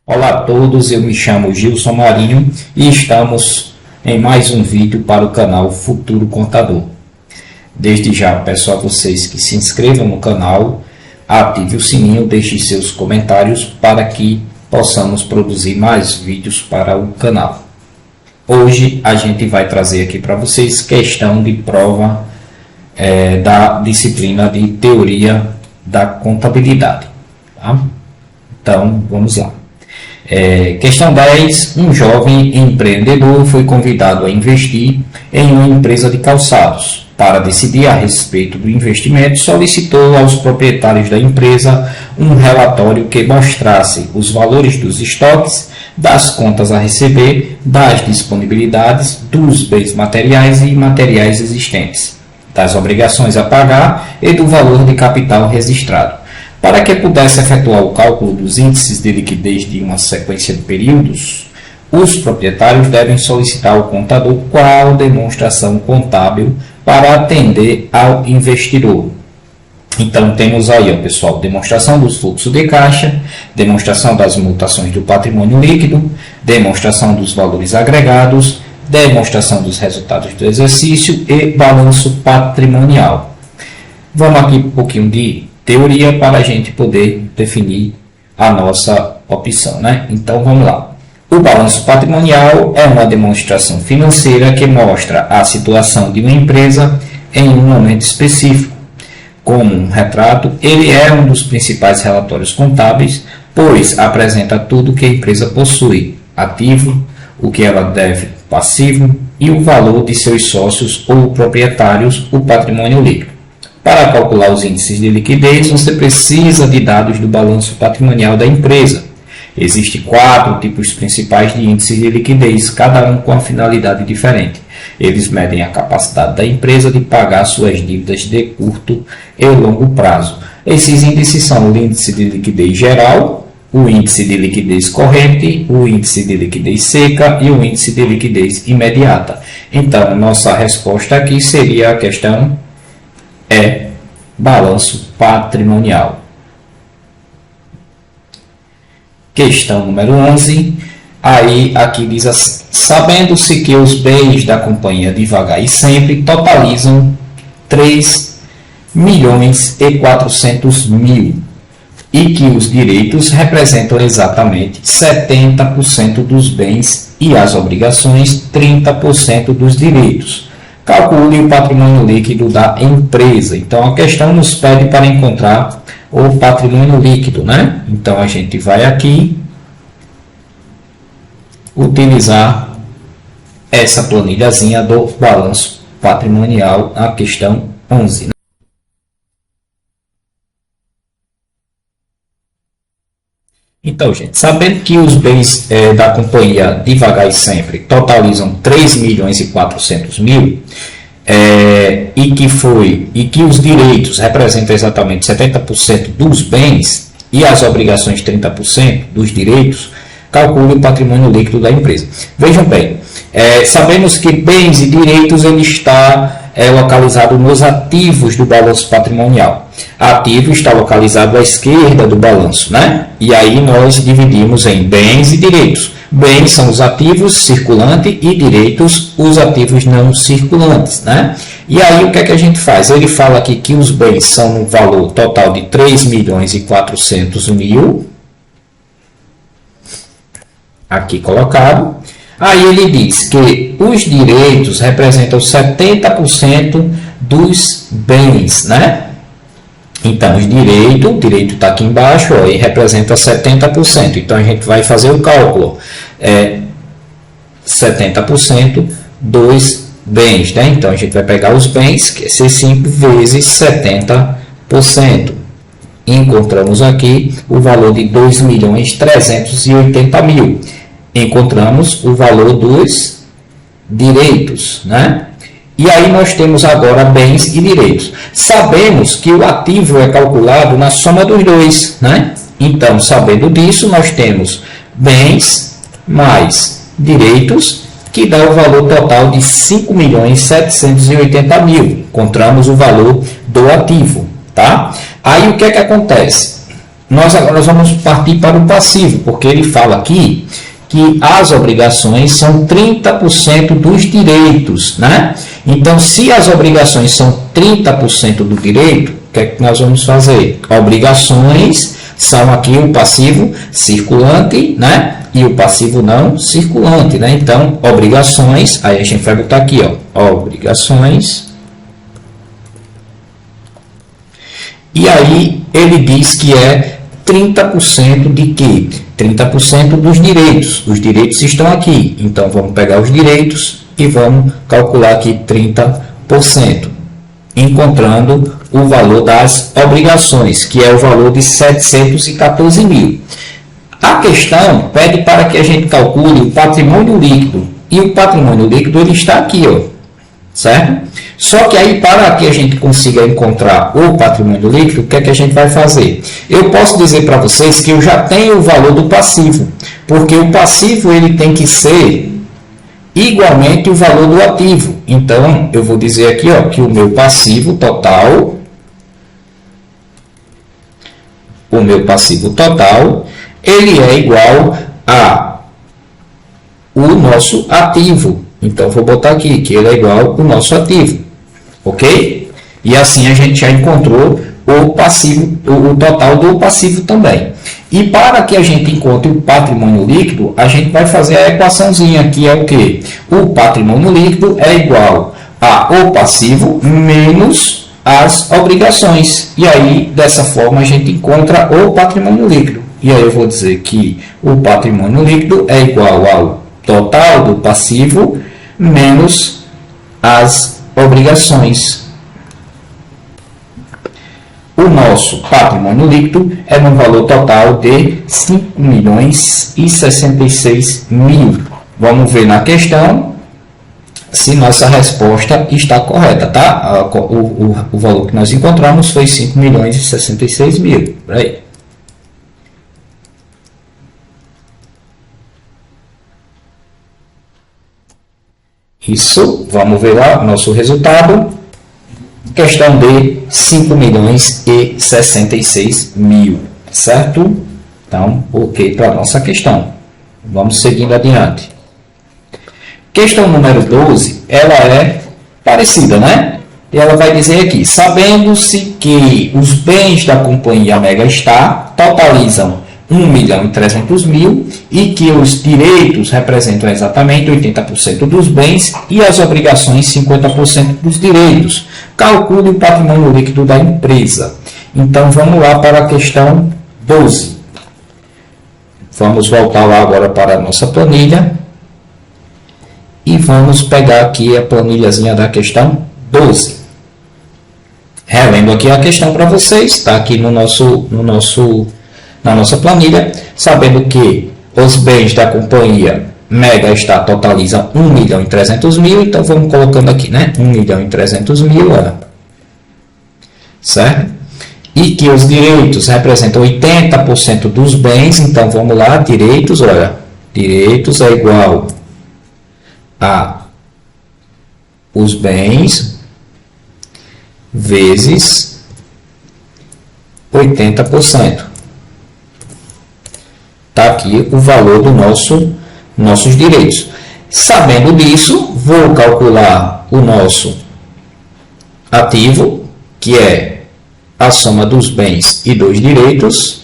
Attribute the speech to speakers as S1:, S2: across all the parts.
S1: Olá a todos, eu me chamo Gilson Marinho e estamos em mais um vídeo para o canal Futuro Contador. Desde já peço a vocês que se inscrevam no canal, ative o sininho, deixe seus comentários para que possamos produzir mais vídeos para o canal. Hoje a gente vai trazer aqui para vocês questão de prova da disciplina de Teoria da Contabilidade. Tá? Então vamos lá. Questão 10. Um jovem empreendedor foi convidado a investir em uma empresa de calçados. Para decidir a respeito do investimento, solicitou aos proprietários da empresa um relatório que mostrasse os valores dos estoques, das contas a receber, das disponibilidades, dos bens materiais e imateriais existentes, das obrigações a pagar e do valor de capital registrado. Para que pudesse efetuar o cálculo dos índices de liquidez de uma sequência de períodos, os proprietários devem solicitar ao contador qual demonstração contábil para atender ao investidor. Então temos aí, ó, pessoal, demonstração dos fluxos de caixa, demonstração das mutações do patrimônio líquido, demonstração dos valores agregados, demonstração dos resultados do exercício e balanço patrimonial. Vamos aqui um pouquinho de teoria para a gente poder definir a nossa opção, né? Então vamos lá. O balanço patrimonial é uma demonstração financeira que mostra a situação de uma empresa em um momento específico. Como um retrato, ele é um dos principais relatórios contábeis, pois apresenta tudo que a empresa possui: ativo, o que ela deve, passivo, e o valor de seus sócios ou proprietários, o patrimônio líquido. Para calcular os índices de liquidez, você precisa de dados do balanço patrimonial da empresa. Existem 4 tipos principais de índices de liquidez, cada um com uma finalidade diferente. Eles medem a capacidade da empresa de pagar suas dívidas de curto e longo prazo. Esses índices são o índice de liquidez geral, o índice de liquidez corrente, o índice de liquidez seca e o índice de liquidez imediata. Então, nossa resposta aqui seria a questão balanço patrimonial. Questão número 11. Aí aqui diz assim: sabendo-se que os bens da companhia Devagar e Sempre totalizam 3.400.000 e que os direitos representam exatamente 70% dos bens e as obrigações 30% dos direitos. Calcule o patrimônio líquido da empresa. Então, a questão nos pede para encontrar o patrimônio líquido, né? Então, a gente vai aqui utilizar essa planilhazinha do balanço patrimonial, a questão 11. Então, gente, sabendo que os bens da companhia Devagar e Sempre totalizam 3.400.000 e que os direitos representam exatamente 70% dos bens e as obrigações 30% dos direitos, calcule o patrimônio líquido da empresa. Vejam bem, sabemos que bens e direitos ele está localizado nos ativos do balanço patrimonial. Ativo está localizado à esquerda do balanço, né? E aí nós dividimos em bens e direitos. Bens são os ativos circulantes e direitos os ativos não circulantes, né? E aí o que é que a gente faz? Ele fala aqui que os bens são no valor total de 3.400.000, aqui colocado. Aí ele diz que os direitos representam 70% dos bens, né? Então, o direito está aqui embaixo, ó, e representa 70%. Então, a gente vai fazer o cálculo. 70% dos bens, né? Então, a gente vai pegar os bens, que é C5 vezes 70%. Encontramos aqui o valor de 2.380.000. Encontramos o valor dos direitos, né? E aí nós temos agora bens e direitos. Sabemos que o ativo é calculado na soma dos dois, né? Então, sabendo disso, nós temos bens mais direitos, que dá o valor total de 5.780.000. Encontramos o valor do ativo, tá? Aí o que é que acontece? nós agora vamos partir para o passivo, porque ele fala aqui que as obrigações são 30% dos direitos, né? Então, se as obrigações são 30% do direito, o que é que nós vamos fazer? Obrigações são aqui o passivo circulante, né? E o passivo não circulante, né? Então, obrigações, aí a gente vai botar aqui, ó, obrigações. E aí ele diz que é 30% de quê? 30% dos direitos. Os direitos estão aqui. Então, vamos pegar os direitos e vamos calcular aqui 30%, encontrando o valor das obrigações, que é o valor de 714 mil. A questão pede para que a gente calcule o patrimônio líquido. E o patrimônio líquido ele está aqui, ó, certo? Só que aí, para que a gente consiga encontrar o patrimônio líquido, o que é que a gente vai fazer? Eu posso dizer para vocês que eu já tenho o valor do passivo, porque o passivo ele tem que ser igualmente o valor do ativo. Então, eu vou dizer aqui, ó, que o meu passivo total, ele é igual a o nosso ativo. Então, vou botar aqui que ele é igual ao nosso ativo, ok? E assim a gente já encontrou o passivo, o total do passivo também. E para que a gente encontre o patrimônio líquido, a gente vai fazer a equaçãozinha, que é o quê? O patrimônio líquido é igual ao passivo menos as obrigações. E aí, dessa forma, a gente encontra o patrimônio líquido. E aí eu vou dizer que o patrimônio líquido é igual ao total do passivo menos as obrigações. O nosso patrimônio líquido é no valor total de 5.066.000. Vamos ver na questão se nossa resposta está correta, tá? O valor que nós encontramos foi 5.066.000. Aí. Isso, vamos ver lá o nosso resultado. Questão de 5.066.000, certo? Então, ok para a nossa questão. Vamos seguindo adiante. Questão número 12, ela é parecida, né? E ela vai dizer aqui, sabendo-se que os bens da companhia Megastar totalizam 1.300.000 e que os direitos representam exatamente 80% dos bens e as obrigações 50% dos direitos. Calcule o patrimônio líquido da empresa. Então, vamos lá para a questão 12. Vamos voltar lá agora para a nossa planilha e vamos pegar aqui a planilhazinha da questão 12. Relendo aqui a questão para vocês, está aqui na nossa planilha, sabendo que os bens da companhia Megastar totalizam 1.300.000, então vamos colocando aqui, né? 1.300.000, certo? E que os direitos representam 80% dos bens, então vamos lá, direitos, olha, direitos é igual a os bens vezes 80%. Está aqui o valor do nossos direitos. Sabendo disso, vou calcular o nosso ativo, que é a soma dos bens e dos direitos,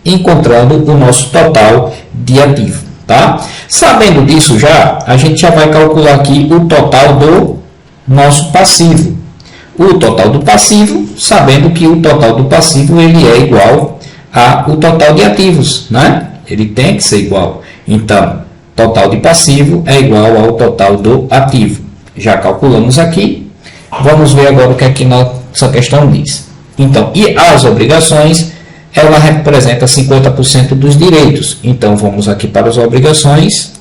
S1: encontrando o nosso total de ativo. Tá? Sabendo disso já, a gente já vai calcular aqui o total do nosso passivo. O total do passivo, sabendo que o total do passivo ele é igual ao total de ativos, né? Ele tem que ser igual. Então, total de passivo é igual ao total do ativo. Já calculamos aqui. Vamos ver agora o que aqui nossa questão diz. Então, e as obrigações, ela representa 50% dos direitos. Então, vamos aqui para as obrigações.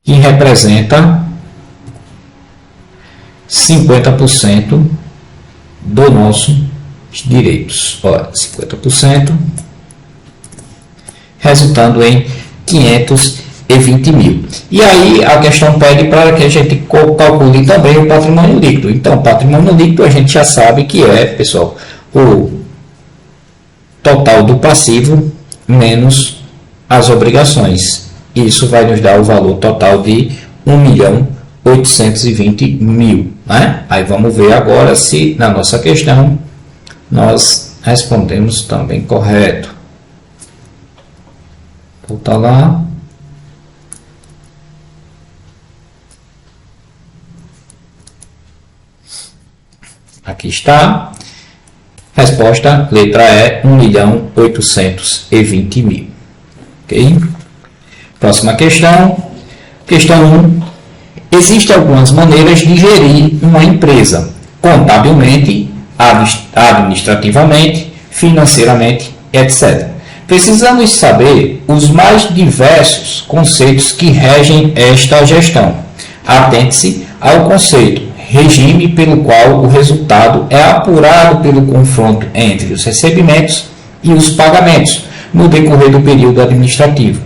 S1: Que representa 50% do nossos direitos. Olha, 50%, resultando em mil. E aí a questão pede para que a gente calcule também o patrimônio líquido. Então, o patrimônio líquido a gente já sabe que é, pessoal, o total do passivo menos as obrigações. Isso vai nos dar o valor total de 1.820.000, né? Aí vamos ver agora se na nossa questão nós respondemos também correto. Voltar lá. Aqui está. Resposta, letra E, 1.820.000. Ok? Próxima questão. Questão 1. Existem algumas maneiras de gerir uma empresa, contabilmente, administrativamente, financeiramente, etc. Precisamos saber os mais diversos conceitos que regem esta gestão. Atente-se ao conceito regime pelo qual o resultado é apurado pelo confronto entre os recebimentos e os pagamentos no decorrer do período administrativo.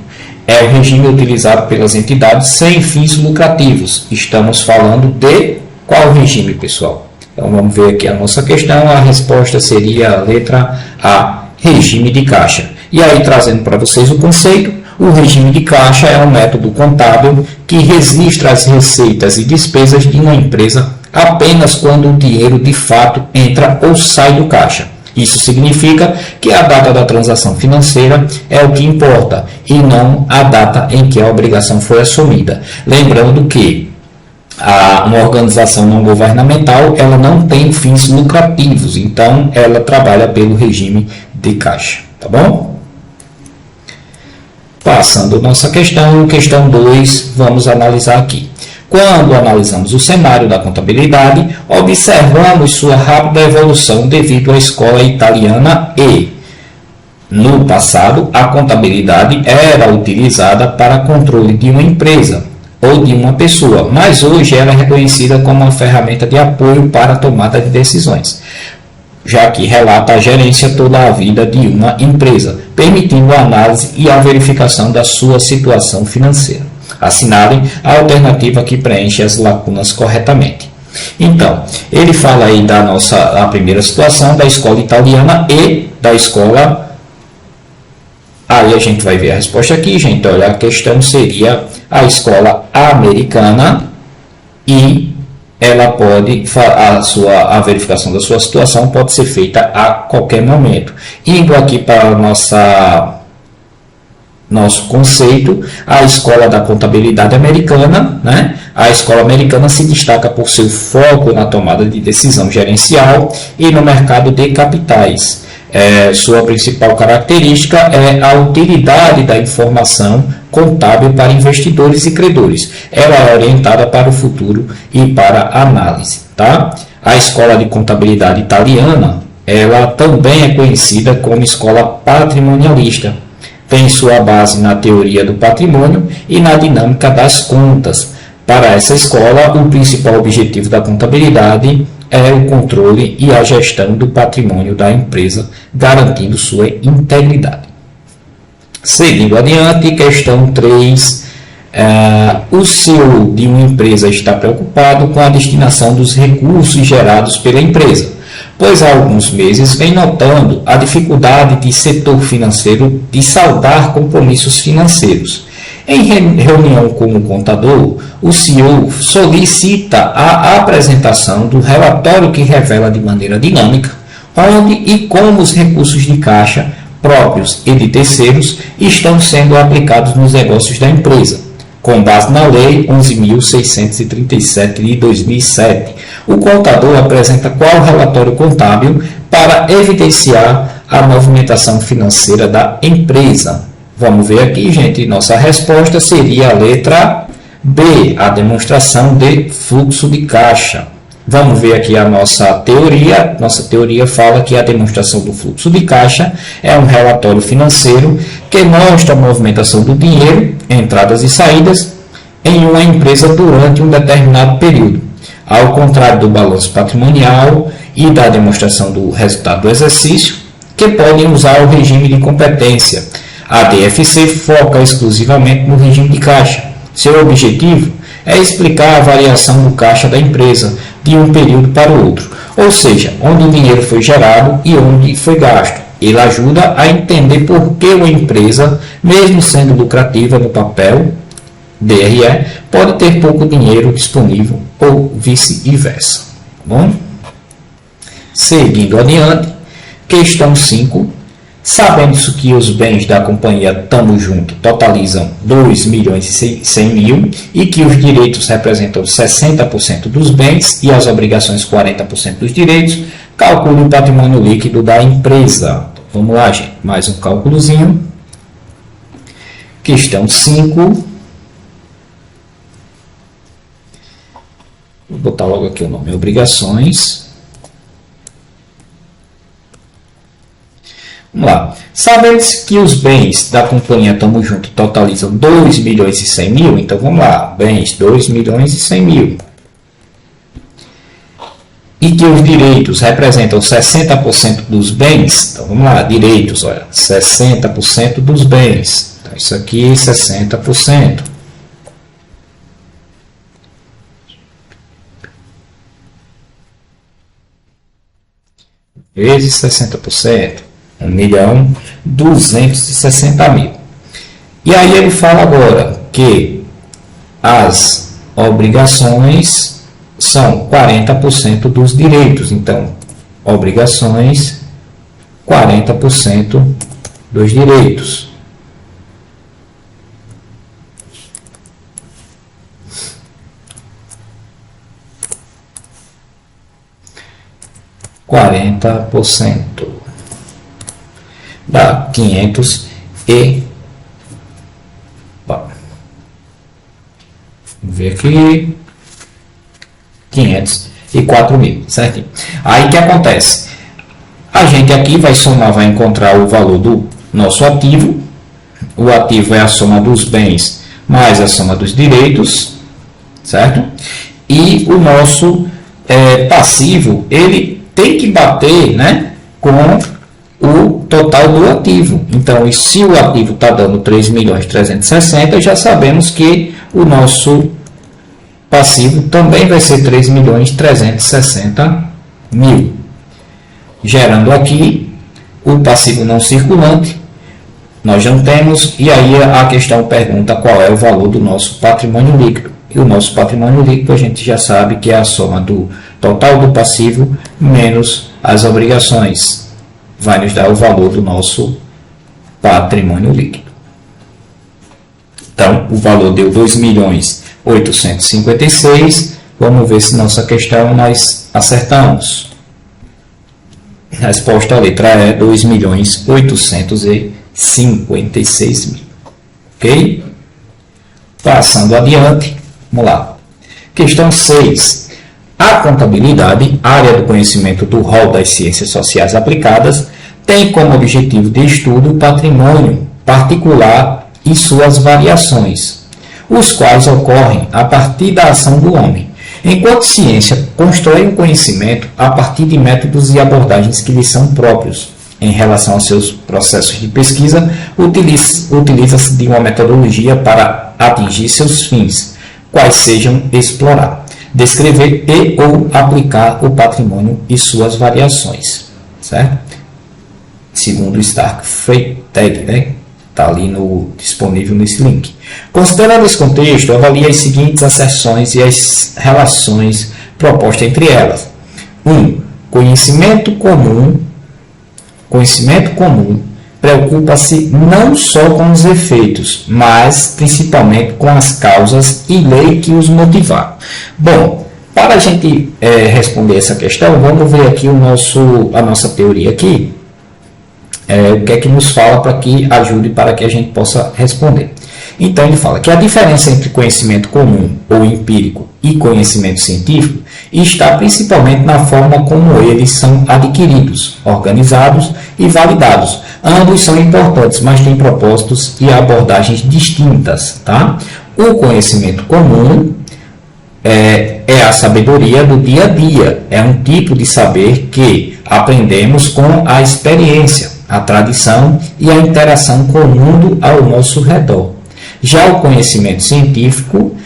S1: É o regime utilizado pelas entidades sem fins lucrativos. Estamos falando de qual regime, pessoal? Então vamos ver aqui a nossa questão. A resposta seria a letra A, regime de caixa. E aí, trazendo para vocês o conceito, o regime de caixa é um método contábil que registra as receitas e despesas de uma empresa apenas quando o dinheiro de fato entra ou sai do caixa. Isso significa que a data da transação financeira é o que importa e não a data em que a obrigação foi assumida. Lembrando que uma organização não governamental ela não tem fins lucrativos, então ela trabalha pelo regime de caixa, tá bom? Passando nossa questão 2, vamos analisar aqui. Quando analisamos o cenário da contabilidade, observamos sua rápida evolução devido à escola italiana e, no passado, a contabilidade era utilizada para controle de uma empresa ou de uma pessoa, mas hoje ela é reconhecida como uma ferramenta de apoio para a tomada de decisões, já que relata a gerência toda a vida de uma empresa, permitindo a análise e a verificação da sua situação financeira. Assinalem a alternativa que preenche as lacunas corretamente. Então, ele fala aí a primeira situação da escola italiana e da escola. Aí a gente vai ver a resposta aqui, gente. Olha, a questão seria a escola americana e ela pode, a verificação da sua situação pode ser feita a qualquer momento. Indo aqui para nosso conceito, a escola da contabilidade americana, né? A escola americana se destaca por seu foco na tomada de decisão gerencial e no mercado de capitais. Sua principal característica é a utilidade da informação contábil para investidores e credores. Ela é orientada para o futuro e para a análise, tá? A escola de contabilidade italiana, ela também é conhecida como escola patrimonialista. Tem sua base na teoria do patrimônio e na dinâmica das contas. Para essa escola, o principal objetivo da contabilidade é o controle e a gestão do patrimônio da empresa, garantindo sua integridade. Seguindo adiante, questão 3. O CEO de uma empresa está preocupado com a destinação dos recursos gerados pela empresa, pois há alguns meses vem notando a dificuldade de setor financeiro de saldar compromissos financeiros. Em reunião com o contador, o CEO solicita a apresentação do relatório que revela de maneira dinâmica onde e como os recursos de caixa próprios e de terceiros estão sendo aplicados nos negócios da empresa, com base na Lei 11.637 de 2007. O contador apresenta qual relatório contábil para evidenciar a movimentação financeira da empresa. Vamos ver aqui, gente. Nossa resposta seria a letra B, a demonstração de fluxo de caixa. Vamos ver aqui a nossa teoria. Nossa teoria fala que a demonstração do fluxo de caixa é um relatório financeiro que mostra a movimentação do dinheiro, entradas e saídas, em uma empresa durante um determinado período. Ao contrário do balanço patrimonial e da demonstração do resultado do exercício, que podem usar o regime de competência. A DFC foca exclusivamente no regime de caixa. Seu objetivo é explicar a variação do caixa da empresa de um período para o outro, ou seja, onde o dinheiro foi gerado e onde foi gasto. Ele ajuda a entender por que uma empresa, mesmo sendo lucrativa no papel, DRE, pode ter pouco dinheiro disponível ou vice-versa. Tá bom? Seguindo adiante, questão 5. Sabendo-se que os bens da companhia Tamo Junto totalizam 2.100.000 e que os direitos representam 60% dos bens e as obrigações 40% dos direitos, calcule o patrimônio líquido da empresa. Vamos lá, gente. Mais um cálculozinho. Questão 5. Vou botar logo aqui o nome. Obrigações. Vamos lá. Sabendo-se que os bens da companhia Tamo Junto totalizam 2.100.000, então vamos lá. Bens 2.100.000. E que os direitos representam 60% dos bens. Então vamos lá. Direitos, olha. 60% dos bens. Então isso aqui 60%. Vezes 60%. 1.260.000. E aí ele fala agora que as obrigações são 40% dos direitos. Então, obrigações, 40% dos direitos. Dá 500 e... Vamos ver aqui... 504.000, certo? Aí o que acontece? A gente aqui vai somar, vai encontrar o valor do nosso ativo. O ativo é a soma dos bens mais a soma dos direitos, certo? E o nosso passivo, ele tem que bater, né, com o total do ativo. Então, e se o ativo está dando 3.360.000, já sabemos que o nosso passivo também vai ser 3.360.000. Gerando aqui o passivo não circulante, nós não temos, e aí a questão pergunta qual é o valor do nosso patrimônio líquido. E o nosso patrimônio líquido a gente já sabe que é a soma do total do passivo menos as obrigações. Vai nos dar o valor do nosso patrimônio líquido. Então, o valor deu 2.856.000. Vamos ver se nossa questão nós acertamos. A resposta, a letra é 2.856.000. Ok? Passando adiante, vamos lá. Questão 6. A contabilidade, área do conhecimento do rol das ciências sociais aplicadas, tem como objetivo de estudo o patrimônio particular e suas variações, os quais ocorrem a partir da ação do homem, enquanto ciência constrói um conhecimento a partir de métodos e abordagens que lhe são próprios. Em relação aos seus processos de pesquisa, utiliza-se de uma metodologia para atingir seus fins, quais sejam explorar, descrever e ou aplicar o patrimônio e suas variações, certo? Segundo Stark Freytag, né? Está ali disponível nesse link. Considerando esse contexto, avalie as seguintes asserções e as relações propostas entre elas. 1. Conhecimento comum preocupa-se não só com os efeitos, mas principalmente com as causas e lei que os motivaram. Bom, para a gente responder essa questão, vamos ver aqui a nossa teoria aqui. O que é que nos fala para que ajude para que a gente possa responder. Então, ele fala que a diferença entre conhecimento comum ou empírico e conhecimento científico está principalmente na forma como eles são adquiridos, organizados e validados. Ambos são importantes, mas têm propósitos e abordagens distintas. Tá? O conhecimento comum é a sabedoria do dia a dia. É um tipo de saber que aprendemos com a experiência. a tradição e a interação com o mundo ao nosso redor. Já o conhecimento científico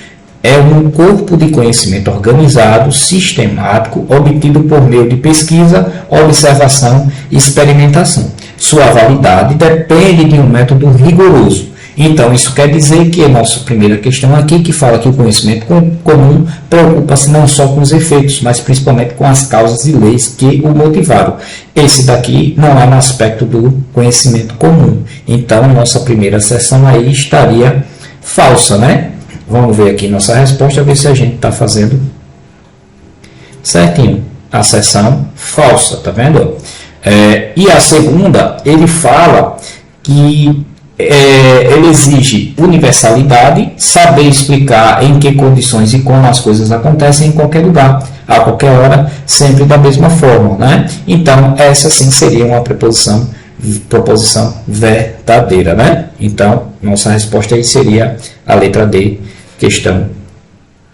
S1: é um corpo de conhecimento organizado, sistemático, obtido por meio de pesquisa, observação e experimentação. Sua validade depende de um método rigoroso. Então, isso quer dizer que a nossa primeira questão aqui, que fala que o conhecimento comum preocupa-se não só com os efeitos, mas principalmente com as causas e leis que o motivaram. Esse daqui não é no aspecto do conhecimento comum. Então, nossa primeira seção aí estaria falsa, né? Vamos ver aqui nossa resposta, ver se a gente está fazendo certinho. A seção falsa, tá vendo? E a segunda, ele fala que ele exige universalidade, saber explicar em que condições e como as coisas acontecem em qualquer lugar, a qualquer hora, sempre da mesma forma, né? Então, essa sim seria uma proposição verdadeira, né? Então, nossa resposta aí seria a letra D, questão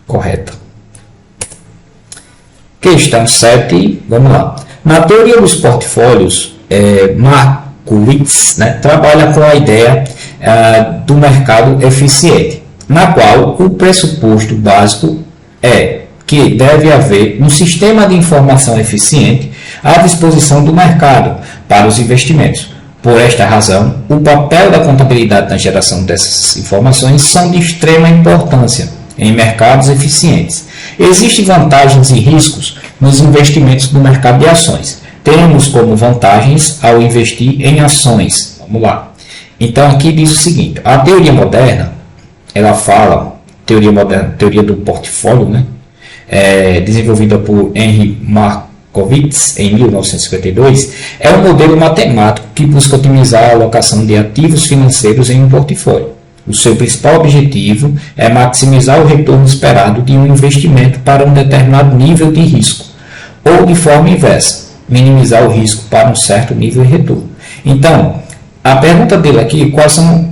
S1: correta. Questão 7, vamos lá. Na teoria dos portfólios, Markowitz, né, trabalha com a ideia do mercado eficiente, na qual o pressuposto básico é que deve haver um sistema de informação eficiente à disposição do mercado para os investimentos. Por esta razão, o papel da contabilidade na geração dessas informações são de extrema importância em mercados eficientes. Existem vantagens e riscos nos investimentos no mercado de ações. Temos como vantagens ao investir em ações. Vamos lá. Então, aqui diz o seguinte: a teoria moderna, ela fala, teoria do portfólio, né? Desenvolvida por Henry Markowitz em 1952, é um modelo matemático que busca otimizar a alocação de ativos financeiros em um portfólio. O seu principal objetivo é maximizar o retorno esperado de um investimento para um determinado nível de risco, ou de forma inversa, minimizar o risco para um certo nível de retorno. Então, a pergunta dele aqui, quais são,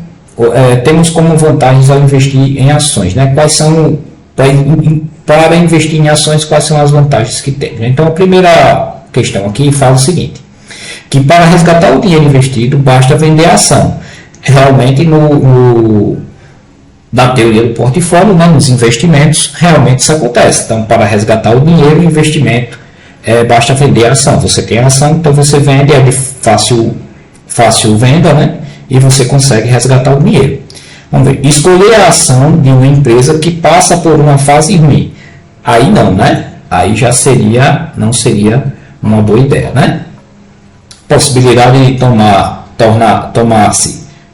S1: temos como vantagens ao investir em ações, né? Quais são, para investir em ações, quais são as vantagens que tem? Então, a primeira questão aqui fala o seguinte, que para resgatar o dinheiro investido, basta vender a ação. Realmente, na teoria do portfólio, né, nos investimentos, realmente isso acontece. Então, para resgatar o dinheiro, o investimento, basta vender a ação. Você tem a ação, então você vende, é de fácil venda, né? E você consegue resgatar o dinheiro. Vamos ver. Escolher a ação de uma empresa que passa por uma fase ruim. Aí não, né? Aí já não seria uma boa ideia, né? Possibilidade de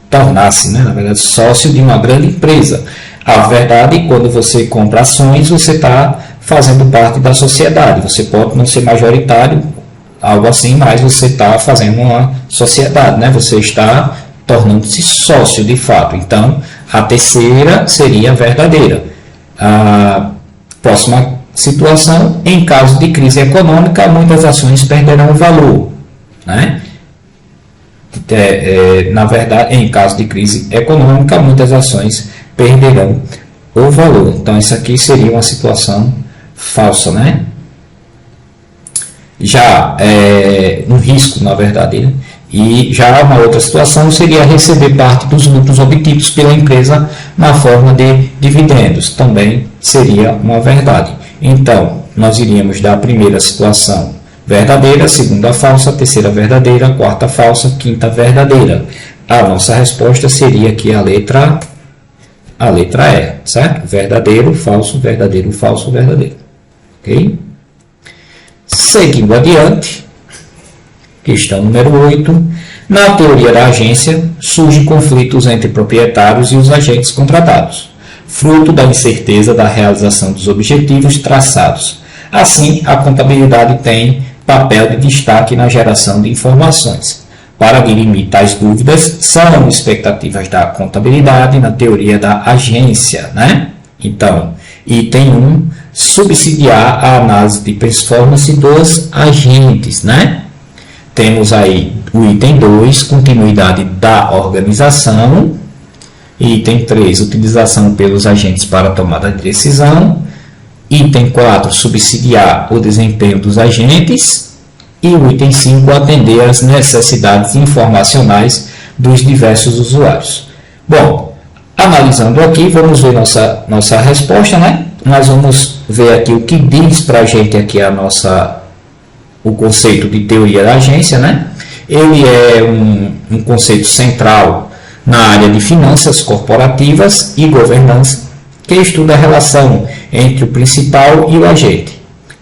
S1: tornar-se, né, na verdade, sócio de uma grande empresa. A verdade, quando você compra ações, você está fazendo parte da sociedade. Você pode não ser majoritário, algo assim, mas você está fazendo uma sociedade, né? Você está tornando-se sócio de fato. Então, a terceira seria a verdadeira. A próxima situação, em caso de crise econômica, muitas ações perderão valor, né? Na verdade, em caso de crise econômica, muitas ações perderão o valor. Então, isso aqui seria uma situação falsa, né? Já um risco, na verdade, né? E já uma outra situação seria receber parte dos lucros obtidos pela empresa na forma de dividendos. Também seria uma verdade. Então, nós iríamos da primeira situação verdadeira, segunda falsa, terceira verdadeira, quarta falsa, quinta verdadeira. A nossa resposta seria aqui a letra E, certo? Verdadeiro, falso, verdadeiro, falso, verdadeiro. Ok? Seguindo adiante, questão número 8. Na teoria da agência, surgem conflitos entre proprietários e os agentes contratados, fruto da incerteza da realização dos objetivos traçados. Assim, a contabilidade tem papel de destaque na geração de informações. Para dirimir tais dúvidas, são expectativas da contabilidade na teoria da agência, né? Então, item 1, subsidiar a análise de performance dos agentes, né? Temos aí o item 2, continuidade da organização. Item 3, utilização pelos agentes para tomada de decisão. Item 4, subsidiar o desempenho dos agentes. E o item 5, atender às necessidades informacionais dos diversos usuários. Bom, analisando aqui, vamos ver nossa resposta, né? Nós vamos ver aqui o que diz para a gente aqui o conceito de teoria da agência, né? Ele é um conceito central na área de finanças corporativas e governança, que estuda a relação entre o principal e o agente.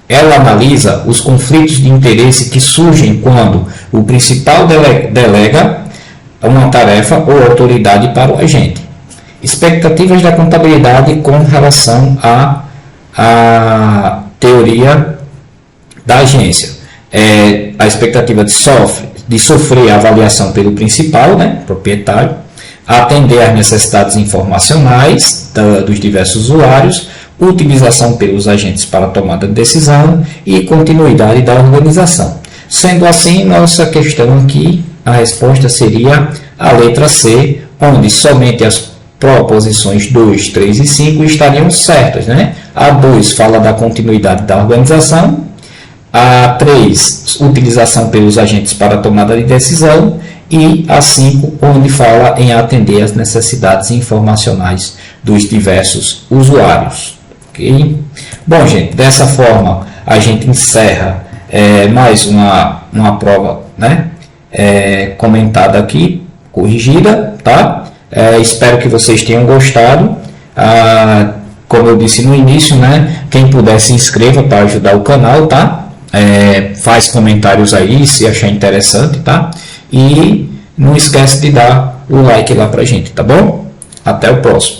S1: Ela analisa os conflitos de interesse que surgem quando o principal delega uma tarefa ou autoridade para o agente. Expectativas da contabilidade com relação à teoria da agência. A expectativa de sofrer a avaliação pelo principal, né, proprietário, atender às necessidades informacionais dos diversos usuários, utilização pelos agentes para tomada de decisão e continuidade da organização. Sendo assim, nossa questão aqui, a resposta seria a letra C, onde somente as proposições 2, 3 e 5 estariam certas, né? A 2 fala da continuidade da organização, a 3, utilização pelos agentes para tomada de decisão, e a 5, onde fala em atender às necessidades informacionais dos diversos usuários. Okay? Bom, gente, dessa forma a gente encerra mais uma prova, né? Comentada aqui, corrigida, tá? Espero que vocês tenham gostado. Como eu disse no início, né? Quem puder se inscreva para ajudar o canal, tá? Faz comentários aí se achar interessante, tá? E não esquece de dar o like lá pra gente, tá bom? Até o próximo.